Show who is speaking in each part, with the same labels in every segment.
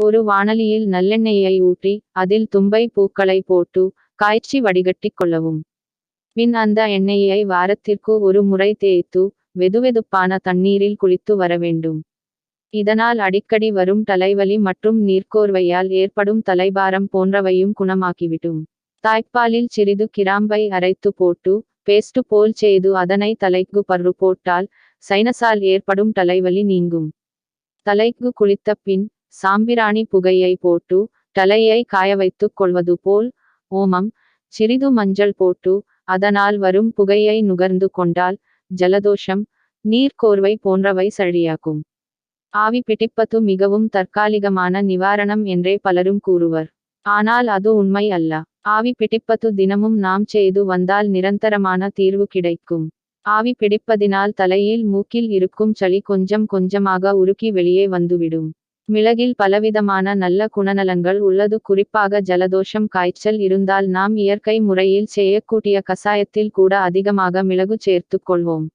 Speaker 1: ஒரு வாணலியில் நல்லெண்ணெயை ஊற்றி அதில் தும்பை பூக்களை போட்டு காய்ச்சி வடிகட்டிக் கொள்ளவும். பின் அந்த எண்ணெயை வாரத்திற்கு ஒரு முறை தேய்த்து வெதுவெதுப்பான தண்ணீரில் குளித்து வர வேண்டும். இதனால் அடிக்கடி வரும் தலைவலி மற்றும் நீர்க்கோர்வையால் ஏற்படும் தலைபாரம் போன்றவையும் குணமாக்கிவிடும். தாய்ப்பாலில் சிறிது கிராம்பை அரைத்து போட்டு பேஸ்ட் போல் செய்து அதனை தலைக்கு பரு போட்டால் சைனஸால் ஏற்படும் தலைவலி நீங்கும். தலைக்கு குளித்த பின் சாம்பிராணி புகையை போட்டு தலையை காய வைத்துக் கொள்வது போல் ஓமம் சிறிது மஞ்சள் போட்டு அதனால் வரும் புகையை நுகர்ந்து கொண்டால் ஜலதோஷம் நீர்க்கோர்வை போன்றவை சரியாகும். ஆவி பிடிப்பது மிகவும் தற்காலிகமான நிவாரணம் என்றே பலரும் கூறுவர். ஆனால் அது உண்மை அல்ல. ஆவி பிடிப்பது தினமும் நாம் செய்து வந்தால் நிரந்தரமான தீர்வு கிடைக்கும். ஆவி பிடிப்பதினால் தலையில் மூக்கில் இருக்கும் சளி கொஞ்சம் கொஞ்சமாக உருக்கி வெளியே வந்துவிடும். மிளகில் பலவிதமான நல்ல குணநலன்கள் உள்ளது. குறிப்பாக ஜலதோஷம் காய்ச்சல் இருந்தால் நாம் இயற்கை முறையில் செய்யக்கூடிய கசாயத்தில் கூட அதிகமாக மிளகு சேர்த்துக் கொள்வோம்.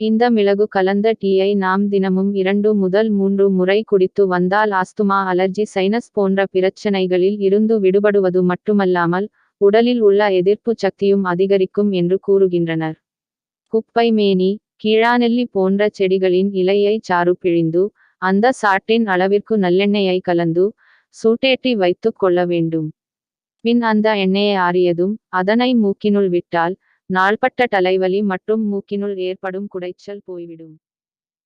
Speaker 1: இந்த மிளகு கலந்த டீயை நாம் தினமும் 2 முதல் 3 முறை குடித்து வந்தால் ஆஸ்துமா அலர்ஜி சைனஸ் போன்ற பிரச்சனைகளில் இருந்து விடுபடுவது மட்டுமல்லாமல் உடலில் உள்ள எதிர்ப்பு சக்தியும் அதிகரிக்கும் என்று கூறுகின்றனர். குப்பை மேனி கீழாநெல்லி போன்ற செடிகளின் இலையை சாறு பிழிந்து அந்த சாற்றின் அளவிற்கு நல்லெண்ணெயை கலந்து சூட்டேற்றி வைத்துக் கொள்ள வேண்டும். பின் அந்த எண்ணெயை ஆறியதும் அதனை மூக்கினுள் விட்டால் நாள்பட்ட தலைவலி மற்றும் மூக்கினுள் ஏற்படும் குடைச்சல் போய்விடும்.